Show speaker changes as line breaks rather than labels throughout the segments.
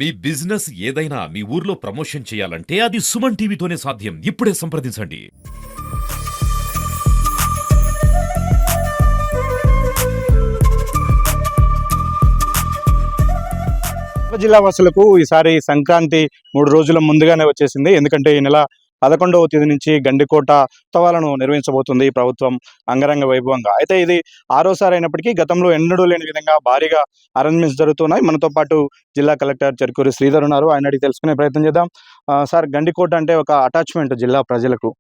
మీ business ఏదైనా మీ ఊర్లో promotion చేయాలంటే అది సుమన్ టీవీతోనే సాధ్యం. ఇప్పుడే సంప్రదించండి.
కడప జిల్లా వాసులకు ఈసారి సంక్రాంతి 3 రోజుల ముందుగానే వచ్చేసింది. ఎందుకంటే ఈ నెల 11వ తేదీ నుంచి గండికోట ఉత్సవాలను నిర్వహించబోతుంది ఈ ప్రభుత్వం అంగరంగ వైభవంగా. అయితే ఇది ఆరోసారి అయినప్పటికీ గతంలో ఎన్నడూ లేని విధంగా భారీగా అరేంజ్మెంట్స్ జరుగుతున్నాయి. మనతో పాటు జిల్లా కలెక్టర్ చెరుకూరి శ్రీధర్ ఉన్నారు. ఆయన అడిగి తెలుసుకునే ప్రయత్నం చేద్దాం. సార్, గండికోట అంటే ఒక అటాచ్మెంట్ జిల్లా ప్రజలకు.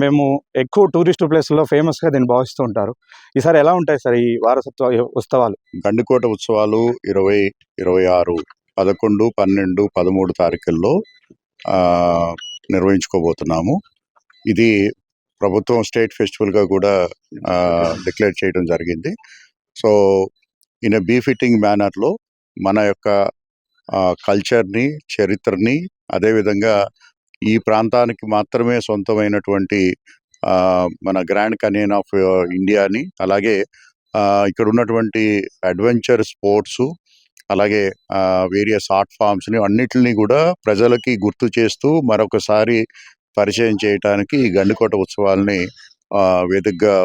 మేము ఎక్కువ టూరిస్ట్ ప్లేస్‌లో ఫేమస్‌గా దీన్ని భావిస్తూ ఉంటారు. ఈసారి ఎలా ఉంటాయి సార్ ఈ వారసత్వ ఉత్సవాలు?
గండికోట ఉత్సవాలు 20, 26, 11, 12, 13 తారీఖుల్లో నిర్వహించుకోబోతున్నాము. ఇది ప్రభుత్వం స్టేట్ ఫెస్టివల్గా కూడా డిక్లేర్ చేయడం జరిగింది. సో ఇన్ ఎ బీఫిట్టింగ్ మేనర్లో మన యొక్క కల్చర్ని, చరిత్రని, అదేవిధంగా ఈ ప్రాంతానికి మాత్రమే సొంతమైనటువంటి మన గ్రాండ్ కనేన్ ఆఫ్ ఇండియాని, అలాగే ఇక్కడ ఉన్నటువంటి అడ్వెంచర్ స్పోర్ట్స్, అలాగే వేరియస్ ఆర్ట్ ఫామ్స్ని అన్నిటిని కూడా ప్రజలకి గుర్తు చేస్తూ మరొకసారి పరిచయం చేయడానికి ఈ గండికోట ఉత్సవాల్ని వేదికగా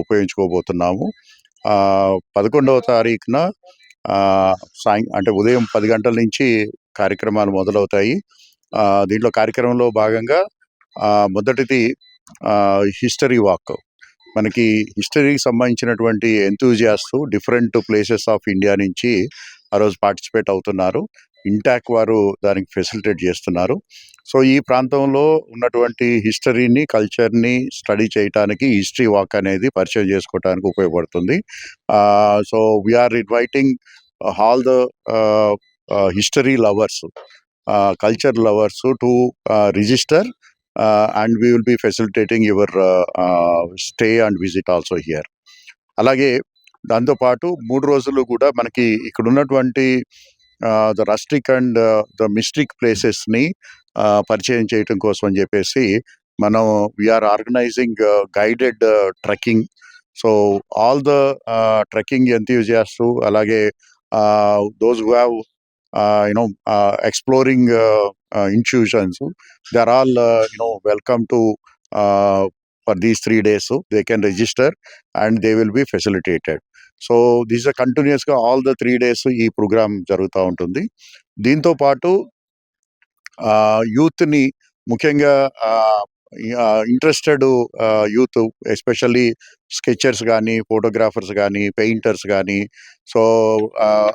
ఉపయోగించుకోబోతున్నాము. 11వ తారీఖున అంటే ఉదయం 10 గంటల నుంచి కార్యక్రమాలు మొదలవుతాయి. దీంట్లో కార్యక్రమంలో భాగంగా మొదటిది హిస్టరీ వాక్. మనకి హిస్టరీకి సంబంధించినటువంటి ఎంతూజియాస్టు డిఫరెంట్ ప్లేసెస్ ఆఫ్ ఇండియా నుంచి ఆ రోజు పార్టిసిపేట్ అవుతున్నారు. ఇంటాక్ వారు దానికి ఫెసిలిటేట్ చేస్తున్నారు. సో ఈ ప్రాంతంలో ఉన్నటువంటి హిస్టరీని, కల్చర్ని స్టడీ చేయడానికి హిస్టరీ వాక్ అనేది పరిచయం చేసుకోవడానికి ఉపయోగపడుతుంది. So we are inviting all the history lovers, culture lovers to register and we will be facilitating your stay and visit also here. అలాగే దాంతోపాటు 3 రోజులు కూడా మనకి ఇక్కడ ఉన్నటువంటి the rustic and the mystic ప్లేసెస్ని పరిచయం చేయటం కోసం అని చెప్పేసి మనం we are organizing guided trekking. So all the trekking enthusiast, అలాగే those who have exploring institutions, they are all welcome to for these 3 days. So they can register and they will be facilitated. So this is a continuous గా all the 3 days ఈ programme జరుగుతూ ఉంటుంది. దీంతో పాటు యూత్ని, ముఖ్యంగా interested youth, especially sketchers కానీ, photographers కానీ, పెయింటర్స్ కానీ, సో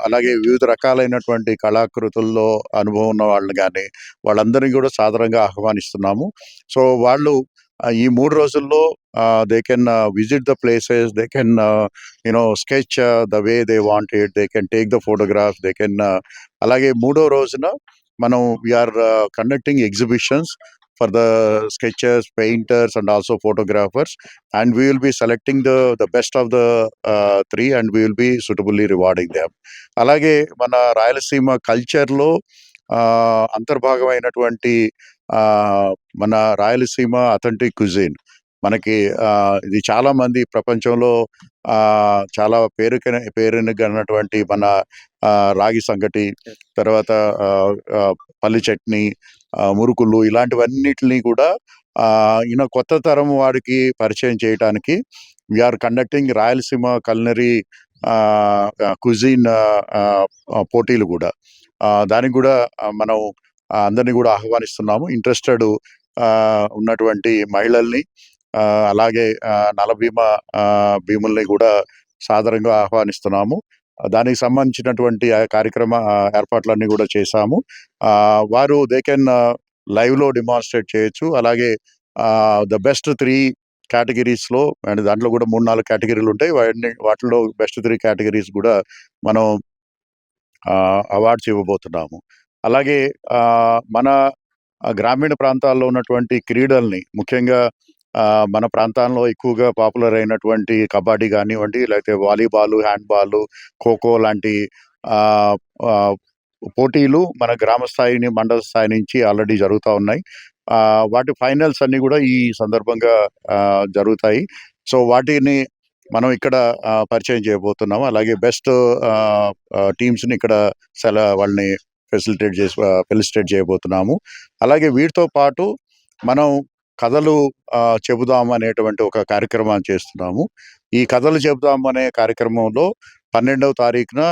అలాగే వివిధ రకాలైనటువంటి కళాకృతుల్లో అనుభవం ఉన్న వాళ్ళని కానీ, వాళ్ళందరినీ కూడా సాదరంగా ఆహ్వానిస్తున్నాము. సో వాళ్ళు ఈ 3 రోజుల్లో they can visit the places, they can sketch the way they want it, they can take the photographs, they can అలాగే 3వ రోజున మనం we are conducting exhibitions for the sketchers, painters and also photographers, and we will be selecting the best of the 3 and we will be suitably rewarding them. అలాగే మన రాయలసీమ కల్చర్లో అంతర్భాగమైనటువంటి మన Rayalaseema authentic క్యుజిన్, మనకి ఇది చాలామంది ప్రపంచంలో చాలా పేరునటువంటి మన రాగి సంగటి, తర్వాత పల్లి చట్నీ, మురుకులు, ఇలాంటివన్నిటిని కూడా కొత్త తరం వాడికి పరిచయం చేయడానికి వీఆర్ కండక్టింగ్ రాయలసీమ కల్నరీ క్యుజిన్ పోటీలు కూడా. దానికి కూడా మనం అందరినీ కూడా ఆహ్వానిస్తున్నాము. ఇంట్రెస్టెడ్ ఉన్నటువంటి మహిళల్ని, అలాగే నలభీమ భీముల్ని కూడా సాదరంగా ఆహ్వానిస్తున్నాము. దానికి సంబంధించినటువంటి కార్యక్రమ ఏర్పాట్లన్నీ కూడా చేశాము. వారు దే కెన్ లైవ్లో డిమాన్స్ట్రేట్ చేయొచ్చు. అలాగే ద బెస్ట్ 3 కేటగిరీస్లో, అండ్ దాంట్లో కూడా 3-4 కేటగిరీలు ఉంటాయి. వాటిలో బెస్ట్ 3 కేటగిరీస్ కూడా మనం అవార్డ్స్ ఇవ్వబోతున్నాము. అలాగే మన గ్రామీణ ప్రాంతాల్లో ఉన్నటువంటి క్రీడల్ని, ముఖ్యంగా మన ప్రాంతాల్లో ఎక్కువగా పాపులర్ అయినటువంటి కబడ్డీ కానివ్వండి, లేకపోతే వాలీబాలు, హ్యాండ్బాలు, ఖోఖో లాంటి పోటీలు మన గ్రామ స్థాయి, మండల స్థాయి నుంచి ఆల్రెడీ జరుగుతూ ఉన్నాయి. వాటి ఫైనల్స్ అన్నీ కూడా ఈ సందర్భంగా జరుగుతాయి. సో వాటిని మనం ఇక్కడ పరిచయం చేయబోతున్నాము. అలాగే బెస్ట్ టీమ్స్ని ఇక్కడ వాళ్ళని ఫెలిసిటేట్ చేయబోతున్నాము. అలాగే వీటితో పాటు మనం కథలు చెబుదాం అనేటువంటి ఒక కార్యక్రమాన్ని చేస్తున్నాము. ఈ కథలు చెబుదాం అనే కార్యక్రమంలో 12వ తారీఖున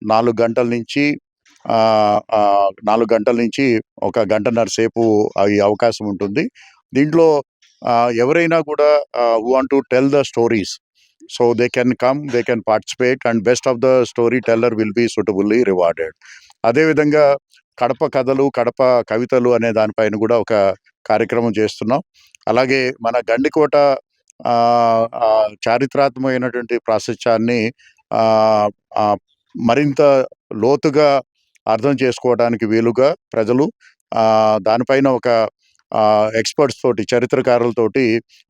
4 గంటల నుంచి 4 గంటల నుంచి ఒక గంటన్నర సేపు ఈ అవకాశం ఉంటుంది. దీంట్లో ఎవరైనా కూడా who want to tell the stories, so they can come, they can participate, and best of the storyteller will be suitably rewarded. అదేవిధంగా కడప కథలు, కడప కవితలు అనే దానిపైన కూడా ఒక కార్యక్రమం చేస్తున్నాం. అలాగే మన గండికోట చారిత్రాత్మకమైనటువంటి ప్రాశస్త్యాన్ని మరింత లోతుగా అర్థం చేసుకోవడానికి వీలుగా ప్రజలు దానిపైన ఒక ఎక్స్పర్ట్స్ తోటి, చరిత్రకారులతోటి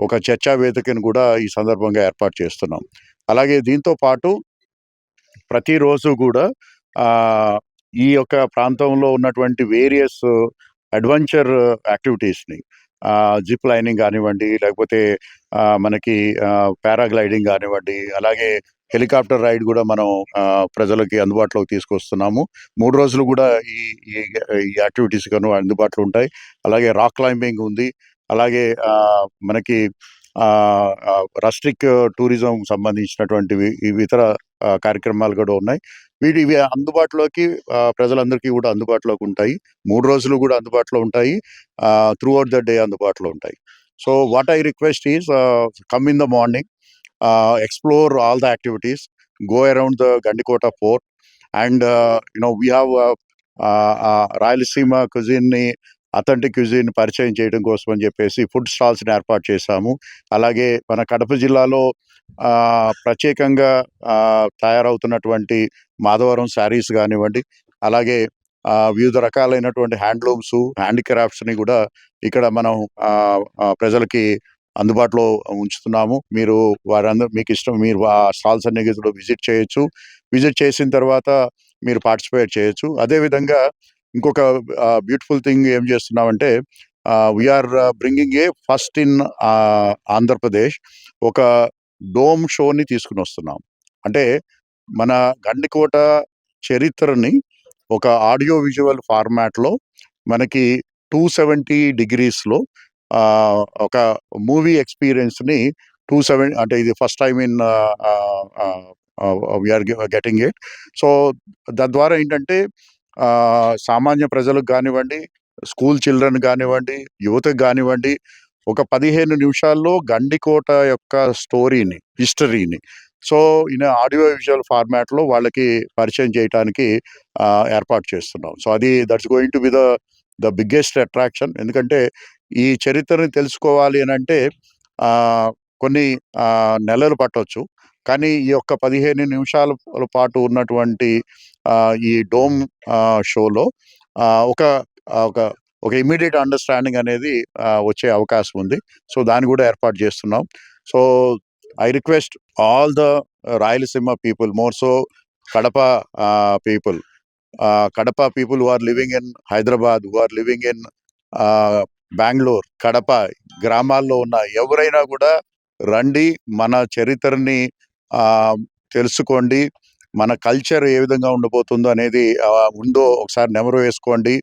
ఒక చర్చా వేదికను కూడా ఈ సందర్భంగా ఏర్పాటు చేస్తున్నాం. అలాగే దీంతో పాటు ప్రతిరోజు కూడా ఈ యొక్క ప్రాంతంలో ఉన్నటువంటి వేరియస్ అడ్వెంచర్ యాక్టివిటీస్ని, జిప్ లైనింగ్ కానివ్వండి, లేకపోతే మనకి పారాగ్లైడింగ్ కానివ్వండి, అలాగే హెలికాప్టర్ రైడ్ కూడా మనం ప్రజలకి అందుబాటులోకి తీసుకొస్తున్నాము. 3 రోజులు కూడా ఈ యాక్టివిటీస్ కను అందుబాటులో ఉంటాయి. అలాగే రాక్ క్లైంబింగ్ ఉంది. అలాగే మనకి రస్టిక్ టూరిజం సంబంధించినటువంటివి ఇతర కార్యక్రమాలు కూడా ఉన్నాయి. ఇవి అందుబాటులోకి ప్రజలందరికీ కూడా అందుబాటులోకి ఉంటాయి. 3 రోజులు కూడా అందుబాటులో ఉంటాయి. త్రూఅవుట్ ద డే అందుబాటులో ఉంటాయి. So what I request is come in the morning, explore all the activities, go around the Gandikota fort, and we have Rayalaseema cuisine, authentic cuisine పరిచయం చేయడం కోసం అని చెప్పేసి ఫుడ్ స్టాల్స్ని ఏర్పాటు చేశాము. అలాగే మన కడప జిల్లాలో ప్రత్యేకంగా తయారవుతున్నటువంటి మాధవరం శారీస్ కానివ్వండి, అలాగే వివిధ రకాలైనటువంటి హ్యాండ్లూమ్స్, హ్యాండిక్రాఫ్ట్స్ని కూడా ఇక్కడ మనం ప్రజలకి అందుబాటులో ఉంచుతున్నాము. మీరు మీకు ఇష్టం, మీరు ఆ స్టాల్స్ అన్ని కూడా విజిట్ చేయొచ్చు. విజిట్ చేసిన తర్వాత మీరు పార్టిసిపేట్ చేయొచ్చు. అదేవిధంగా ఇంకొక బ్యూటిఫుల్ థింగ్ ఏం చేస్తున్నామంటే, we are bringing A first in Andhra Pradesh ఒక డోమ్ షోని తీసుకుని వస్తున్నాం. అంటే మన గండికోట చరిత్రని ఒక ఆడియో విజువల్ ఫార్మాట్లో మనకి 270 degreesలో ఒక మూవీ ఎక్స్పీరియన్స్ని 270, అంటే ఇది first time in we are getting it. So తద్వారా ఏంటంటే సామాన్య ప్రజలకు కానివ్వండి, స్కూల్ చిల్డ్రన్ కానివ్వండి, యువతకు కానివ్వండి, ఒక 15 నిమిషాల్లో గండికోట యొక్క స్టోరీని, హిస్టరీని సో ఇన్ ఆడియో విజువల్ ఫార్మాట్లో వాళ్ళకి పరిచయం చేయడానికి ఏర్పాటు చేస్తున్నాం. So that's going to be the biggest attraction. ఎందుకంటే ఈ చరిత్రని తెలుసుకోవాలి అని అంటే కొన్ని నెలలు పట్టవచ్చు. కానీ ఈ యొక్క 15 నిమిషాల పాటు ఉన్నటువంటి ఈ డోమ్ షోలో ఒక ఒక ఇమ్మీడియట్ అండర్స్టాండింగ్ అనేది వచ్చే అవకాశం ఉంది. సో దాన్ని కూడా ఏర్పాటు చేస్తున్నాం. So I request all the Rayalaseema people, more so Kadapa people, Kadapa people who are living in Hyderabad, who are living in Bengaluru, Kadapa గ్రామాల్లో ఉన్న ఎవరైనా కూడా రండి, మన చరిత్రని తెలుసుకోండి, మన కల్చర్ ఏ విధంగా ఉండబోతుందో అనేది ఉందో ఒకసారి నెమరు వేసుకోండి.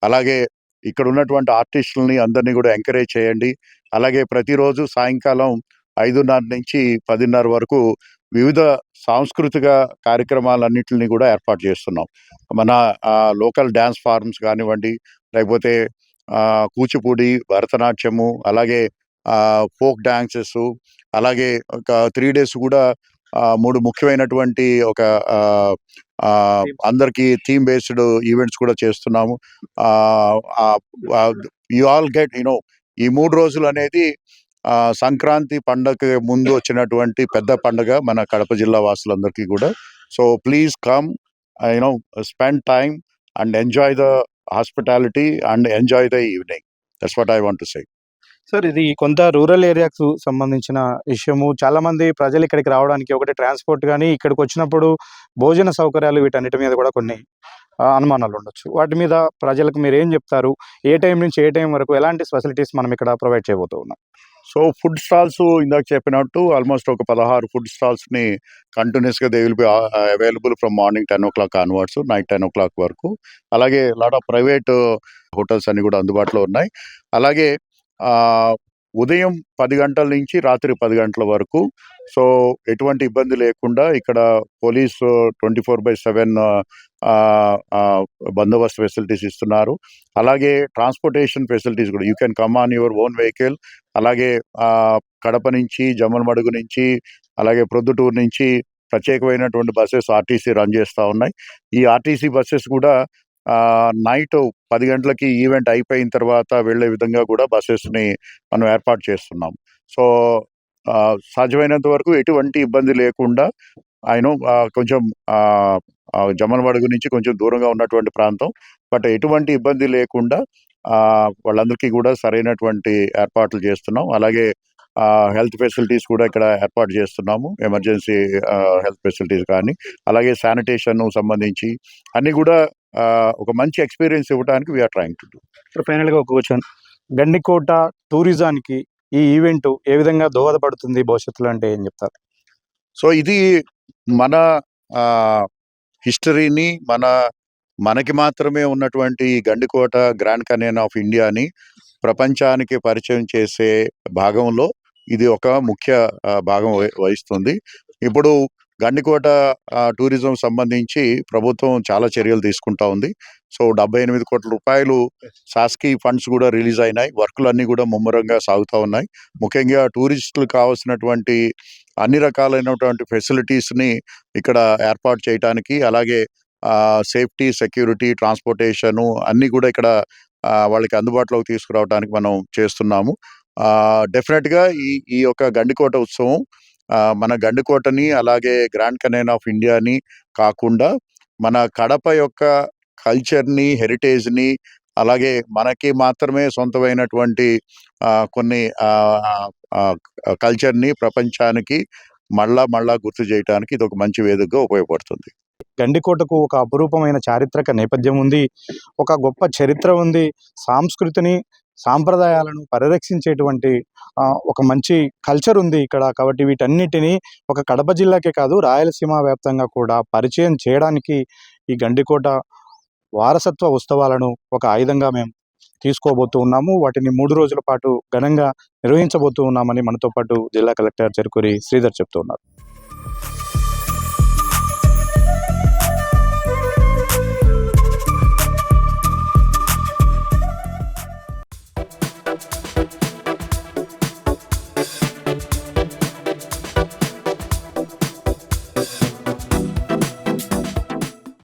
అలాగే ఇక్కడ ఉన్నటువంటి ఆర్టిస్టులని అందరినీ కూడా ఎంకరేజ్ చేయండి. అలాగే ప్రతిరోజు సాయంకాలం 5:30 నుంచి 10:30 వరకు వివిధ సాంస్కృతిక కార్యక్రమాలన్నింటినీ కూడా ఏర్పాటు చేస్తున్నాం. మన లోకల్ డ్యాన్స్ ఫార్మ్స్ కానివ్వండి, లేకపోతే కూచిపూడి, భరతనాట్యము, అలాగే ఫోక్ డాన్సెస్, అలాగే ఒక 3 days కూడా 3 ముఖ్యమైనటువంటి ఒక అందరికీ థీమ్ బేస్డ్ ఈవెంట్స్ కూడా చేస్తున్నాము. యు ఆల్ గెట్ ఈ 3 రోజులు అనేది సంక్రాంతి పండగ ముందు వచ్చినటువంటి పెద్ద పండగ మన కడప జిల్లా వాసులందరికీ కూడా. So please come, spend time and enjoy the hospitality and enjoy the evening. That's what I want to say.
Sir, ఇది కొంత రూరల్ ఏరియాకు సంబంధించిన విషయము. చాలా మంది ప్రజలు ఇక్కడికి రావడానికి ఒకటి ట్రాన్స్పోర్ట్ కానీ, ఇక్కడికి వచ్చినప్పుడు భోజన సౌకర్యాలు, వీటన్నిటి మీద కూడా కొన్ని అనుమానాలు ఉండొచ్చు. వాటి మీద ప్రజలకు మీరు ఏం చెప్తారు? ఏ టైం నుంచి ఏ టైం వరకు ఎలాంటి ఫెసిలిటీస్ మనం ఇక్కడ ప్రొవైడ్ చేయబోతూ ఉన్నాం?
సో ఫుడ్ స్టాల్స్ ఇందాక చెప్పినట్టు ఆల్మోస్ట్ ఒక 16 ఫుడ్ స్టాల్స్ని కంటిన్యూస్గా they will be available from morning 10 o'clock onwards night 10 o'clock వరకు. అలాగే లాట్ ఆఫ్ ప్రైవేట్ హోటల్స్ అన్ని కూడా అందుబాటులో ఉన్నాయి. అలాగే ఆ, ఉదయం 10 గంటల నుంచి రాత్రి 10 గంటల వరకు సో ఎటువంటి ఇబ్బంది లేకుండా ఇక్కడ పోలీసు 24/7 బందోబస్తు ఫెసిలిటీస్ ఇస్తున్నారు. అలాగే ట్రాన్స్పోర్టేషన్ ఫెసిలిటీస్ కూడా you can come on your own vehicle. అలాగే కడప నుంచి జమ్మలమడుగు నుంచి అలాగే ప్రొద్దుటూరు నుంచి ప్రత్యేకమైనటువంటి బస్సెస్ ఆర్టీసీ రన్ చేస్తూ ఉన్నాయి. ఈ ఆర్టీసీ బస్సెస్ కూడా నైట్ 10 గంటలకి ఈవెంట్ అయిపోయిన తర్వాత వెళ్ళే విధంగా కూడా బస్సెస్ని మనం ఏర్పాటు చేస్తున్నాం. సో సాధ్యమైనంత వరకు ఎటువంటి ఇబ్బంది లేకుండా ఆయన కొంచెం జమ్మలమడుగు నుంచి కొంచెం దూరంగా ఉన్నటువంటి ప్రాంతం, బట్ ఎటువంటి ఇబ్బంది లేకుండా వాళ్ళందరికీ కూడా సరైనటువంటి ఏర్పాట్లు చేస్తున్నాం. అలాగే హెల్త్ ఫెసిలిటీస్ కూడా ఇక్కడ ఏర్పాటు చేస్తున్నాము. ఎమర్జెన్సీ హెల్త్ ఫెసిలిటీస్ కానీ అలాగే శానిటేషన్ సంబంధించి అన్ని కూడా ఒక మంచి ఎక్స్పీరియన్స్ ఇవ్వడానికి వీఆర్ ట్రయింగ్ టు డూ.
ఇప్పుడు ఫైనల్గా ఒక క్వశ్చన్, గండికోట టూరిజానికి ఈ ఈవెంట్ ఏ విధంగా దోహదపడుతుంది భవిష్యత్తులో అంటే ఏం చెప్తారు?
సో ఇది మన హిస్టరీని మనకి మాత్రమే ఉన్నటువంటి ఈ గండికోట గ్రాండ్ కన్యన్ ఆఫ్ ఇండియాని ప్రపంచానికి పరిచయం చేసే భాగంలో ఇది ఒక ముఖ్య భాగం వహిస్తుంది. ఇప్పుడు గండికోట టూరిజం సంబంధించి ప్రభుత్వం చాలా చర్యలు తీసుకుంటా ఉంది. సో 78 కోట్ల రూపాయలు శాస్కీ ఫండ్స్ కూడా రిలీజ్ అయినాయి. వర్కులు అన్నీ కూడా ముమ్మరంగా సాగుతూ ఉన్నాయి. ముఖ్యంగా టూరిస్టులు కావాల్సినటువంటి అన్ని రకాలైనటువంటి ఫెసిలిటీస్ని ఇక్కడ ఏర్పాటు చేయడానికి, అలాగే సేఫ్టీ, సెక్యూరిటీ, ట్రాన్స్పోర్టేషను అన్నీ కూడా ఇక్కడ వాళ్ళకి అందుబాటులోకి తీసుకురావడానికి మనం చేస్తున్నాము. డెఫినెట్గా ఈ యొక్క గండికోట ఉత్సవం మన గండికోటని అలాగే గ్రాండ్ కన్యన్ ఆఫ్ ఇండియాని కాకుండా మన కడప యొక్క కల్చర్ని, హెరిటేజ్ని, అలాగే మనకి మాత్రమే సొంతమైనటువంటి కొన్ని కల్చర్ని ప్రపంచానికి మళ్ళా గుర్తు చేయడానికి ఇది ఒక మంచి వేదికగా ఉపయోగపడుతుంది.
గండికోటకు ఒక అపురూపమైన చారిత్రక నేపథ్యం ఉంది, ఒక గొప్ప చరిత్ర ఉంది, సంస్కృతిని సాంప్రదాయాలను పరిరక్షించేటువంటి ఒక మంచి కల్చర్ ఉంది ఇక్కడ. కాబట్టి వీటన్నిటిని ఒక కడప జిల్లాకే కాదు రాయలసీమ వ్యాప్తంగా కూడా పరిచయం చేయడానికి ఈ గండికోట వారసత్వ ఉత్సవాలను ఒక ఆయుధంగా మేము తీసుకోబోతూ ఉన్నాము. వాటిని 3 రోజుల పాటు ఘనంగా నిర్వహించబోతూ ఉన్నామని మనతో పాటు జిల్లా కలెక్టర్ చెరుకూరి శ్రీధర్ చెప్తూ ఉన్నారు.